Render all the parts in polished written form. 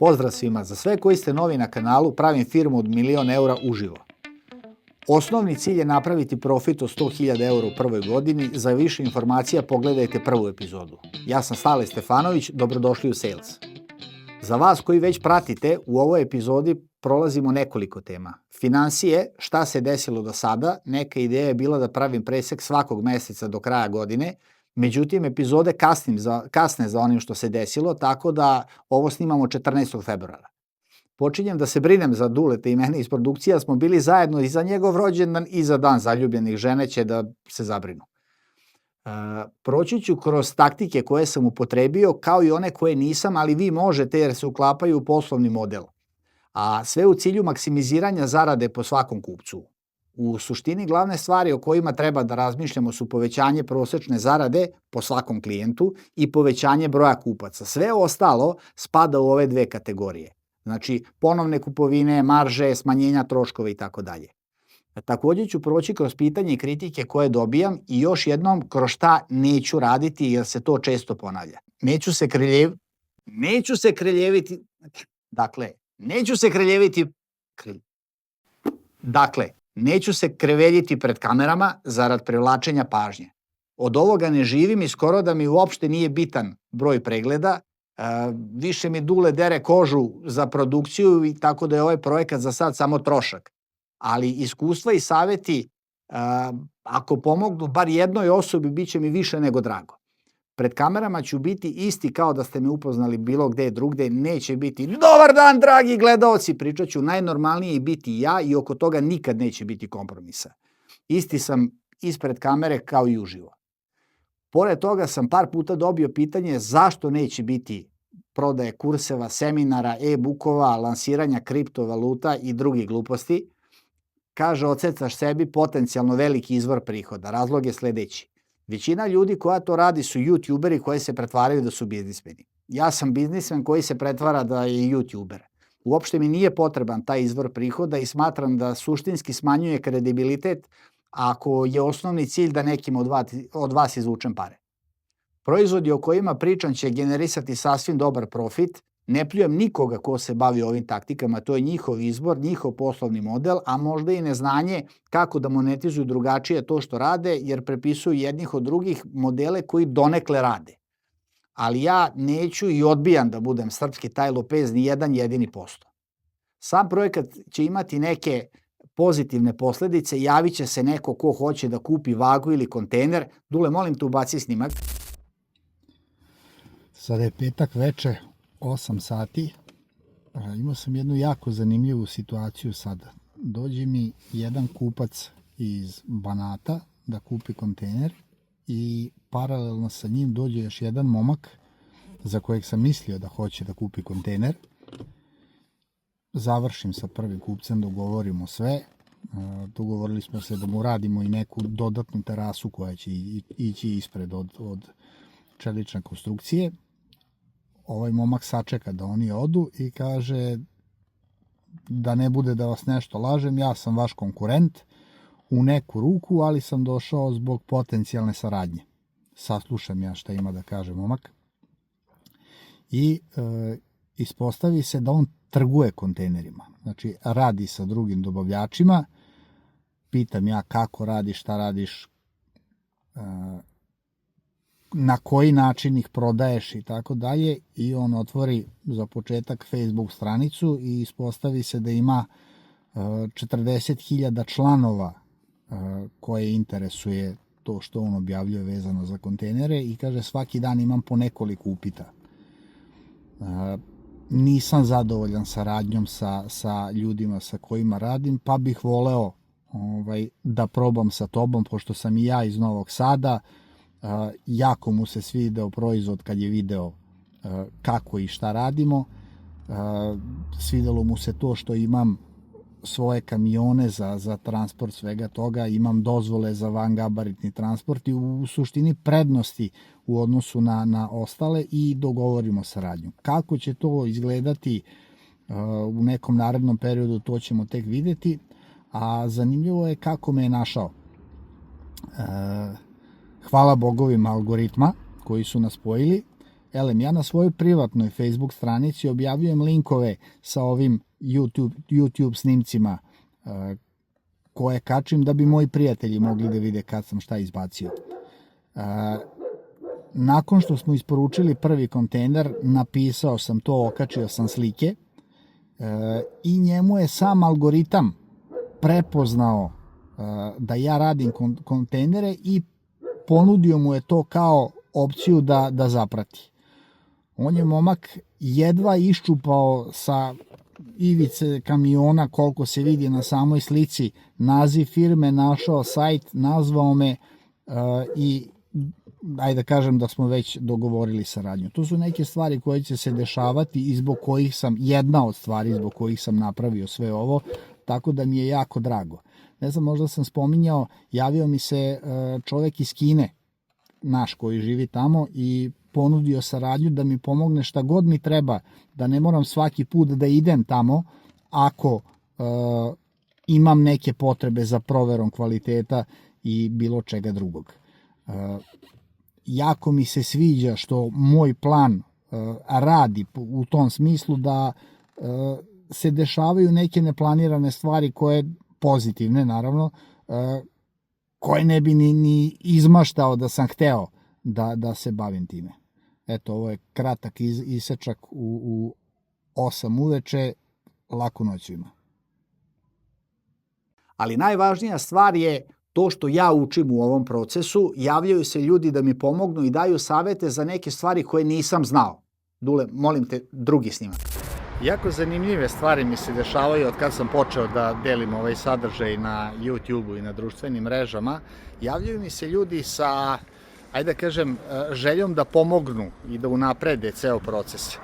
Pozdrav svima, za sve koji ste novi na kanalu pravim firmu od 1.000.000 eura uživo. Osnovni cilj je napraviti profit od 100.000 eura u prvoj godini, za više informacija pogledajte prvu epizodu. Ja sam Stale Stefanović, dobrodošli u Sales. Za vas koji već pratite, u ovoj epizodi prolazimo nekoliko tema. Finansije, šta se desilo do sada, neka ideja je bila da pravim presek svakog meseca do kraja godine, međutim epizode kasne za onim što se desilo, tako da ovo snimamo 14. februara. Počinjem da se brinem za Duleta i mene iz produkcija, smo bili zajedno i za njegov rođendan i za dan zaljubljenih, žene će da se zabrinu. Proći ću kroz taktike koje sam upotrebio, kao i one koje nisam, ali vi možete jer se uklapaju u poslovni model. A sve u cilju maksimiziranja zarade po svakom kupcu. U suštini glavne stvari o kojima treba da razmišljamo su povećanje prosečne zarade po svakom klijentu i povećanje broja kupaca. Sve ostalo spada u ove dve kategorije. Znači ponovne kupovine, marže, smanjenja troškova i tako dalje. Također ću proći kroz pitanje i kritike koje dobijam i još jednom kroz šta neću raditi jer se to često ponavlja. Neću se kreveljiti pred kamerama zarad privlačenja pažnje. Od ovoga ne živim i skoro da mi uopšte nije bitan broj pregleda, više mi Dule dere kožu za produkciju i tako da je ovaj projekat za sad samo trošak. Ali iskustva i saveti, ako pomognu bar jednoj osobi, bit će mi više nego drago. Pred kamerama ću biti isti kao da ste me upoznali bilo gde drugde, neće biti dobar dan dragi gledaoci, pričat ću najnormalnije i biti ja i oko toga nikad neće biti kompromisa. Isti sam ispred kamere kao i uživo. Pored toga sam par puta dobio pitanje zašto neće biti prodaje kurseva, seminara, e-bookova, lansiranja kriptovaluta i drugih gluposti. Kaže, odsecaš sebi potencijalno veliki izvor prihoda. Razlog je sledeći. Većina ljudi koja to radi su youtuberi koji se pretvaraju da su biznismeni. Ja sam biznismen koji se pretvara da je youtuber. Uopšte mi nije potreban taj izvor prihoda i smatram da suštinski smanjuje kredibilitet ako je osnovni cilj da nekim od vas izvučem pare. Proizvodi o kojima pričam će generisati sasvim dobar profit. Ne pljujem nikoga ko se bavi ovim taktikama, to je njihov izbor, njihov poslovni model, a možda i neznanje kako da monetizuju drugačije to što rade, jer prepisuju jednih od drugih modele koji donekle rade. Ali ja neću i odbijam da budem srpski taj lopez ni jedan jedini posto. Sam projekat će imati neke pozitivne posledice, javit će se neko ko hoće da kupi vagu ili kontejner. Dule, molim te ubaci snimak. Sada je petak veče, 8 sati. Imao sam jednu jako zanimljivu situaciju sada. Dođe mi jedan kupac iz Banata da kupi kontejner i paralelno sa njim dođe još jedan momak za kojeg sam mislio da hoće da kupi kontejner. Završim sa prvim kupcem, dogovorimo sve. Dogovorili smo se da mu radimo i neku dodatnu terasu koja će ići ispred od čelične konstrukcije. Ovaj momak sačeka da oni odu i kaže da ne bude da vas nešto lažem, ja sam vaš konkurent u neku ruku, ali sam došao zbog potencijalne saradnje. Saslušam ja šta ima da kaže momak i ispostavi se da on trguje kontejnerima. Znači radi sa drugim dobavljačima, pitam ja kako radiš, šta radiš, na koji način ih prodaješ i tako dalje i on otvori za početak Facebook stranicu i ispostavi se da ima 40.000 članova koje interesuje to što on objavljuje vezano za kontejnere i kaže svaki dan imam po nekoliko upita. Nisam zadovoljan saradnjom sa ljudima sa kojima radim, pa bih voleo da probam sa tobom, pošto sam i ja iz Novog Sada. Jako mu se svideo proizvod kad je video kako i šta radimo. Svidelo mu se to što imam svoje kamione za transport svega toga, imam dozvole za vangabaritni transport i u suštini prednosti u odnosu na ostale i dogovorimo saradnju. Kako će to izgledati u nekom narednom periodu, to ćemo tek videti, a zanimljivo je kako me je našao. Hvala bogovima algoritma koji su nas spojili Elem, ja na svojoj privatnoj Facebook stranici objavljujem linkove sa ovim YouTube snimcima koje kačim da bi moji prijatelji mogli da vide kad sam šta izbacio. Nakon što smo isporučili prvi kontejner, napisao sam to, okačio sam slike i njemu je sam algoritam prepoznao da ja radim kontejnere i ponudio mu je to kao opciju da zaprati. On je momak jedva iščupao sa ivice kamiona, koliko se vidi na samoj slici, naziv firme, našao sajt, nazvao me i ajde da kažem da smo već dogovorili saradnju. To su neke stvari koje će se dešavati i zbog kojih sam, jedna od stvari zbog kojih sam napravio sve ovo, tako da mi je jako drago. Ne znam, možda sam spominjao, javio mi se čovek iz Kine, naš koji živi tamo, i ponudio saradnju da mi pomogne šta god mi treba, da ne moram svaki put da idem tamo ako imam neke potrebe za proverom kvaliteta i bilo čega drugog. Jako mi se sviđa što moj plan radi u tom smislu da se dešavaju neke neplanirane stvari koje, pozitivne naravno, koje ne bi ni izmaštao da sam hteo da se bavim time. Eto, ovo je kratak isečak u 8 uveče, laku noć svima. Ali najvažnija stvar je to što ja učim u ovom procesu, javljaju se ljudi da mi pomognu i daju savete za neke stvari koje nisam znao. Dule, molim te, drugi snimak. Jako zanimljive stvari mi se dešavaju od kad sam počeo da delim ovaj sadržaj na YouTube-u i na društvenim mrežama. Javljaju mi se ljudi sa, ajde da kažem, željom da pomognu i da unaprede ceo proces.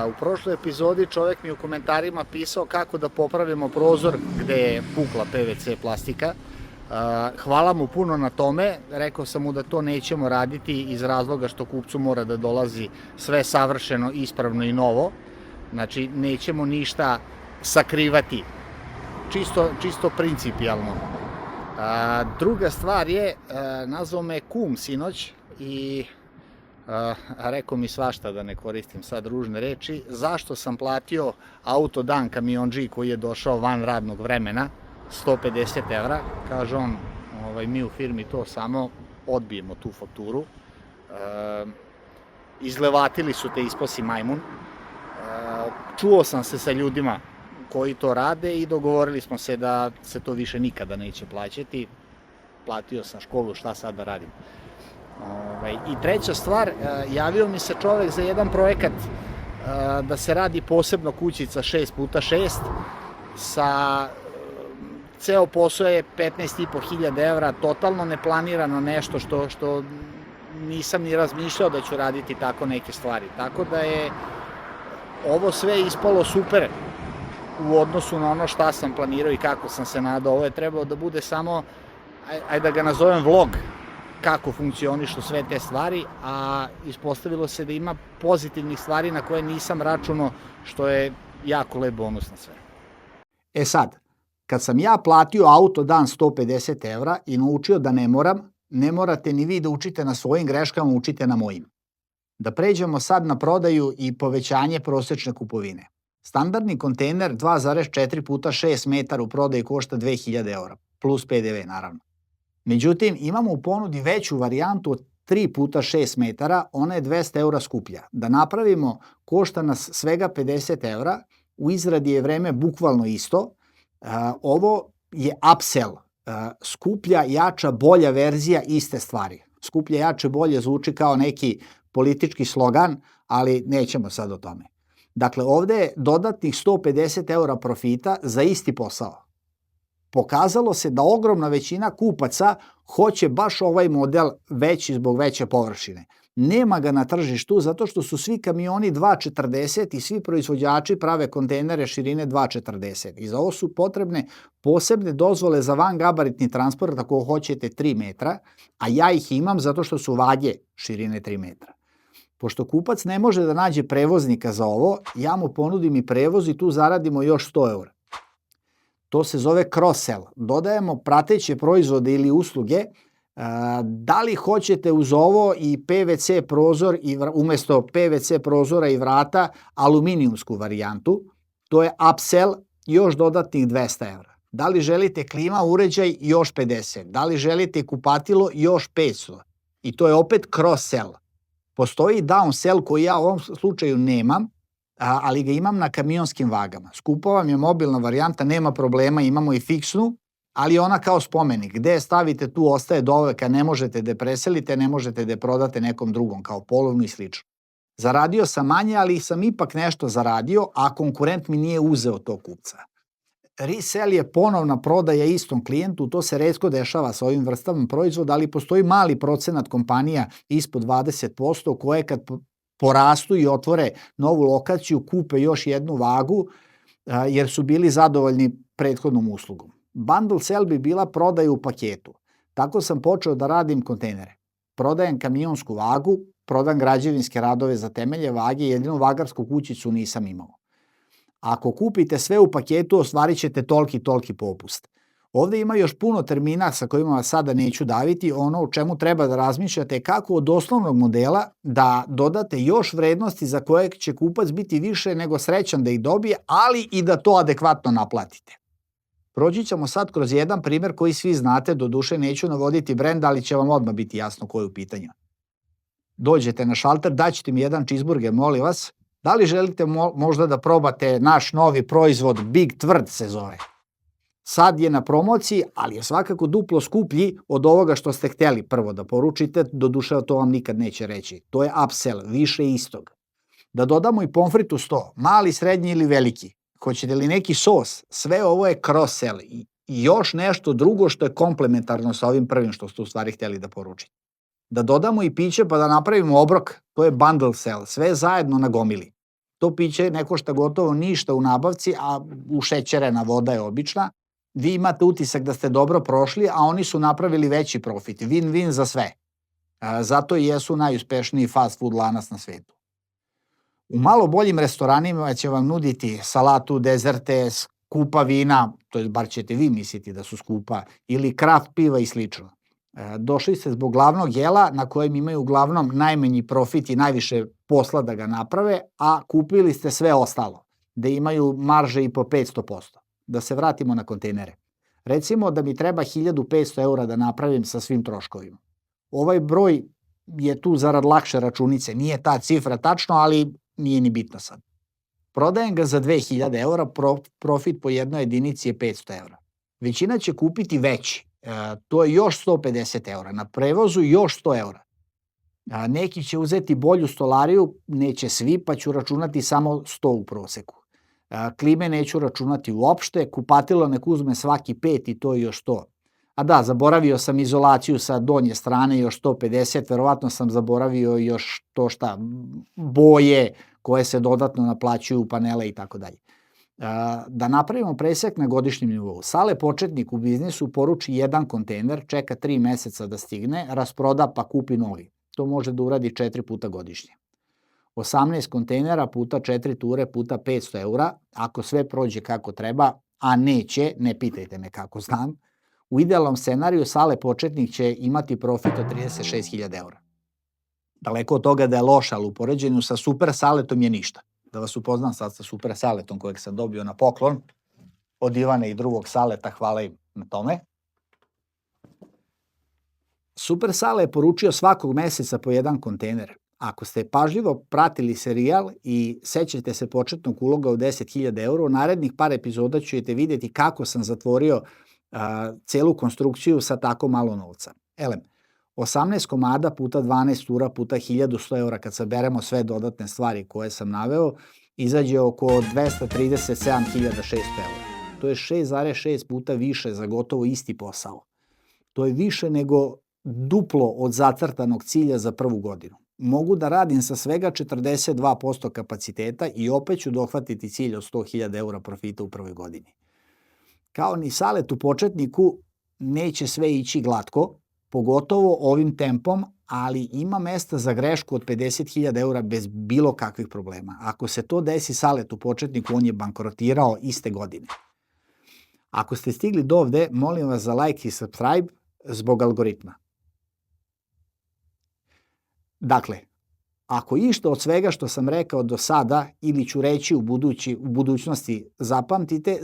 U prošloj epizodi čovek mi u komentarima pisao kako da popravimo prozor gde je pukla PVC plastika. Hvala mu puno na tome, rekao sam mu da to nećemo raditi iz razloga što kupcu mora da dolazi sve savršeno, ispravno i novo. Znači, nećemo ništa sakrivati, čisto principijalno. Druga stvar je, nazvao me kum sinoć i rekao mi svašta, da ne koristim sad ružne reči, zašto sam platio Autodan kamiondži koji je došao van radnog vremena, 150 evra. Kaže on, mi u firmi to samo odbijemo tu fakturu. Izlevatili su te ispasi majmun. Čuo sam se sa ljudima koji to rade i dogovorili smo se da se to više nikada neće plaćati. Platio sam školu, šta sad da radim. I treća stvar, javio mi se čovek za jedan projekat da se radi posebno kućica 6x6 sa ceo posao je 15.500 evra, totalno neplanirano nešto što nisam ni razmišljao da ću raditi tako neke stvari. Tako da je ovo sve ispalo super u odnosu na ono šta sam planirao i kako sam se nadao. Ovo je trebao da bude samo, ajde da ga nazovem vlog, kako funkcionišu sve te stvari, a ispostavilo se da ima pozitivnih stvari na koje nisam računao, što je jako lep bonus na sve. E sad, kad sam ja platio Autodan 150 evra i naučio da ne morate ni vi da učite na svojim greškama, učite na mojim. Da pređemo sad na prodaju i povećanje prosečne kupovine. Standardni kontejner 2,4x6 metara u prodaji košta 2000 eura, plus PDV naravno. Međutim, imamo u ponudi veću varijantu od 3x6 metara, ona je 200 eura skuplja. Da napravimo, košta nas svega 50 eura, u izradi je vreme bukvalno isto. Ovo je upsell, skuplja, jača, bolja verzija iste stvari. Skuplja, jače, bolje zvuči kao neki politički slogan, ali nećemo sad o tome. Dakle, ovde je dodatnih 150 eura profita za isti posao. Pokazalo se da ogromna većina kupaca hoće baš ovaj model veći zbog veće površine. Nema ga na tržištu zato što su svi kamioni 2,40 i svi proizvođači prave kontejnere širine 2,40. I za ovo su potrebne posebne dozvole za vangabaritni transport ako hoćete 3 metra, a ja ih imam zato što su vadje širine 3 metra. Pošto kupac ne može da nađe prevoznika za ovo, ja mu ponudim i prevoz i tu zaradimo još 100 eura. To se zove cross-sell. Dodajemo prateće proizvode ili usluge Da li hoćete uz ovo i PVC prozor umesto PVC prozora i vrata aluminijumsku varijantu, to je upsell još dodatnih 200 evra. Da li želite klima uređaj još 50, da li želite kupatilo još 500 i to je opet cross sell. Postoji down sell koji ja u ovom slučaju nemam, ali ga imam na kamionskim vagama. Skupa vam je mobilna varijanta, nema problema, imamo i fiksnu, ali ona kao spomenik. Gde je stavite, tu ostaje do veka, ne možete da je preselite, ne možete da je prodate nekom drugom, kao polovnu i slično. Zaradio sam manje, ali sam ipak nešto zaradio, a konkurent mi nije uzeo tog kupca. Resell je ponovna prodaja istom klijentu, to se retko dešava sa ovim vrstama proizvoda, ali postoji mali procenat kompanija ispod 20% koje kad porastu i otvore novu lokaciju, kupe još jednu vagu jer su bili zadovoljni prethodnom uslugom. Bundle sell bi bila prodaja u paketu. Tako sam počeo da radim kontejnere. Prodajem kamionsku vagu, prodam građevinske radove za temelje vage, jedinu vagarsku kućicu nisam imao. Ako kupite sve u paketu, ostvarit ćete toliki popust. Ovde ima još puno termina sa kojima vas sada neću daviti. Ono o čemu treba da razmišljate je kako od osnovnog modela da dodate još vrednosti za koje će kupac biti više nego srećan da ih dobije, ali i da to adekvatno naplatite. Proći ćemo sad kroz jedan primer koji svi znate, doduše neću navoditi brend, ali će vam odmah biti jasno ko je u pitanju. Dođete na šalter, daćete mi jedan cheeseburger, molim vas. Da li želite možda da probate naš novi proizvod Big Tvrd se zove? Sad je na promociji, ali je svakako duplo skuplji od ovoga što ste hteli prvo da poručite, doduše to vam nikad neće reći. To je upsell, više istog. Da dodamo i pomfrit uz to, mali, srednji ili veliki. Hoćete li neki sos? Sve ovo je cross sell i još nešto drugo što je komplementarno sa ovim prvim što ste u stvari hteli da poručite. Da dodamo i piće pa da napravimo obrok, to je bundle sell, sve zajedno na gomili. To piće ne košta gotovo ništa u nabavci, a ušećerena voda je obična. Vi imate utisak da ste dobro prošli, a oni su napravili veći profit. Win-win za sve. Zato i jesu najuspešniji fast food lanac na svetu. U malo boljim restoranima će vam nuditi salatu, dezerte, skupa vina, to je bar ćete vi misliti da su skupa, ili kraft piva i slično. Došli ste zbog glavnog jela na kojem imaju uglavnom najmanji profit i najviše posla da ga naprave, a kupili ste sve ostalo, da imaju marže i po 500%. Da se vratimo na kontejnere. Recimo da mi treba 1500 eura da napravim sa svim troškovima. Ovaj broj je tu zarad lakše računice, nije ta cifra tačno, ali nije ni bitno sad. Prodajem ga za 2000 eura, profit po jednoj jedinici je 500 eura. Većina će kupiti veći, to je još 150 eura, na prevozu još 100 eura. Neki će uzeti bolju stolariju, neće svi, pa ću računati samo 100 u proseku. Klime neću računati uopšte, kupatilo nek uzme svaki 5 i to je još 100. A da, zaboravio sam izolaciju sa donje strane, još 150, verovatno sam zaboravio još to šta, boje koje se dodatno naplaćuju u panele i tako dalje. Da napravimo presek na godišnjem nivou. Sale početnik u biznisu poruči jedan kontejner, čeka 3 meseca da stigne, rasproda pa kupi novi. To može da uradi 4 puta godišnje. 18 kontejnera puta 4 ture puta 500 eura, ako sve prođe kako treba, a neće, ne pitajte me kako znam, u idealnom scenariju sale početnik će imati profit od 36.000 eura. Daleko od toga da je loša, ali u poređenju sa super saletom je ništa. Da vas upoznam sad sa super saletom kojeg sam dobio na poklon od Ivane i drugog saleta, hvala im na tome. Super sale je poručio svakog meseca po jedan kontejner. Ako ste pažljivo pratili serijal i sećate se početnog uloga od 10.000 eura, u narednih par epizoda ćete vidjeti kako sam zatvorio celu konstrukciju sa tako malo novca. Elem, 18 komada puta 12 tura puta 1100 eura, kad saberemo sve dodatne stvari koje sam naveo, izađe oko 237.600 eura. To je 6,6 puta više za gotovo isti posao. To je više nego duplo od zacrtanog cilja za prvu godinu. Mogu da radim sa svega 42% kapaciteta i opet ću dohvatiti cilj od 100.000 eura profita u prvoj godini. Kao ni salet u početniku, neće sve ići glatko, pogotovo ovim tempom, ali ima mesta za grešku od 50.000 eura bez bilo kakvih problema. Ako se to desi salet u početniku, on je bankrotirao iste godine. Ako ste stigli do ovde, molim vas za like i subscribe zbog algoritma. Dakle, ako išta od svega što sam rekao do sada ili ću reći u budućnosti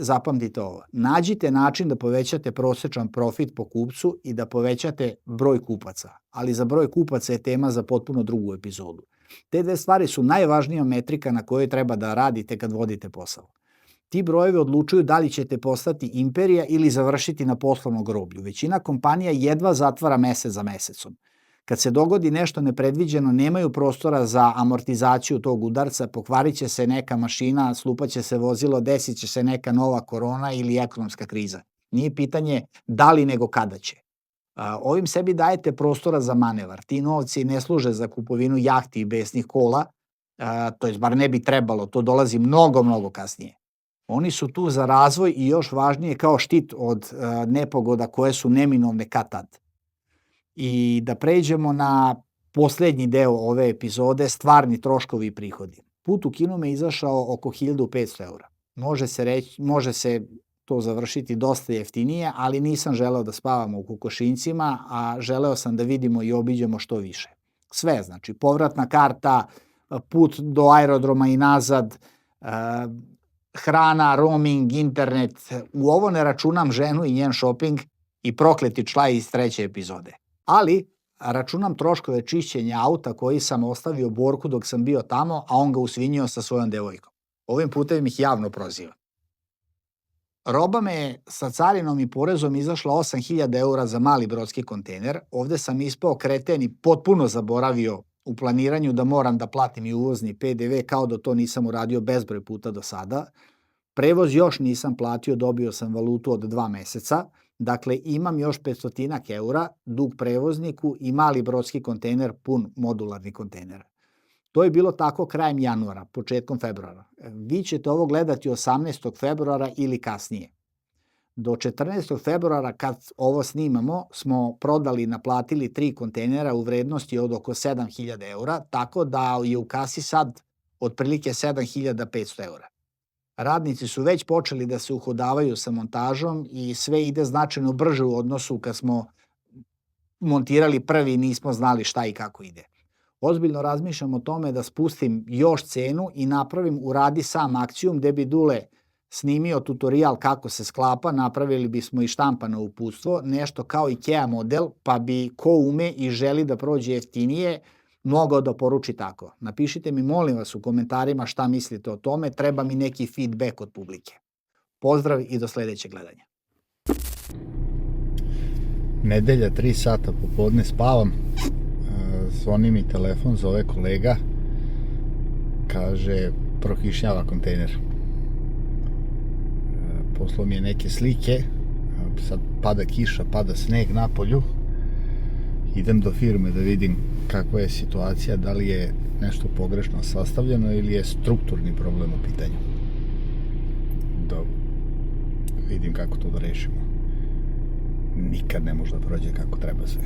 zapamtite ovo. Nađite način da povećate prosječan profit po kupcu i da povećate broj kupaca. Ali za broj kupaca je tema za potpuno drugu epizodu. Te dve stvari su najvažnija metrika na kojoj treba da radite kad vodite posao. Ti brojevi odlučuju da li ćete postati imperija ili završiti na poslovnom groblju. Većina kompanija jedva zatvara mesec za mesecom. Kad se dogodi nešto nepredviđeno, nemaju prostora za amortizaciju tog udarca, pokvarit će se neka mašina, slupaće se vozilo, desit će se neka nova korona ili ekonomska kriza. Nije pitanje da li nego kada će. Ovim sebi dajete prostora za manevar. Ti novci ne služe za kupovinu jahti i besnih kola, to je bar ne bi trebalo, to dolazi mnogo kasnije. Oni su tu za razvoj i još važnije kao štit od nepogoda koje su neminovne kad tad. I da pređemo na poslednji deo ove epizode, stvarni troškovi i prihodi. Put u Kinu me izašao oko 1500 eura. Može se to završiti dosta jeftinije, ali nisam želeo da spavamo u kokošinjcima, a želeo sam da vidimo i obiđemo što više. Sve, znači povratna karta, put do aerodroma i nazad, hrana, roaming, internet. U ovo ne računam ženu i njen shopping i prokleti člaj iz 3. epizode. Ali računam troškove čišćenja auta koji sam ostavio Borku dok sam bio tamo, a on ga usvinjio sa svojom devojkom. Ovim putem ih javno proziva. Roba me je sa carinom i porezom izašla 8000 eura za mali brodski kontejner. Ovde sam ispao kreten i potpuno zaboravio u planiranju da moram da platim i uvozni PDV, kao da to nisam uradio bezbroj puta do sada. Prevoz još nisam platio, dobio sam valutu od 2 meseca. Dakle, imam još 500 eura, dug prevozniku i mali brodski kontejner, pun modularni kontejner. To je bilo tako krajem januara, početkom februara. Vi ćete ovo gledati 18. februara ili kasnije. Do 14. februara, kad ovo snimamo, smo prodali i naplatili 3 kontejnera u vrednosti od oko 7000 eura, tako da je u kasi sad otprilike 7500 eura. Radnici su već počeli da se uhodavaju sa montažom i sve ide značajno brže u odnosu kad smo montirali prvi i nismo znali šta i kako ide. Ozbiljno razmišljam o tome da spustim još cenu i napravim uradi sam akciju gde bi Dule snimio tutorial kako se sklapa, napravili bismo i štampano uputstvo, nešto kao IKEA model, pa bi ko ume i želi da prođe jeftinije mogao da poruči tako. Napišite mi molim vas u komentarima šta mislite o tome, treba mi neki feedback od publike. Pozdrav i do sledećeg gledanja. Nedelja, 3 sata popodne spavam, zvoni mi telefon, zove kolega, kaže prokišnjava kontejner. Poslao mi je neke slike, sad pada kiša, pada sneg na polju, idem do firme da vidim kakva je situacija, da li je nešto pogrešno sastavljeno ili je strukturni problem u pitanju. Da vidim kako to da rešimo. Nikad ne može da prođe kako treba sve.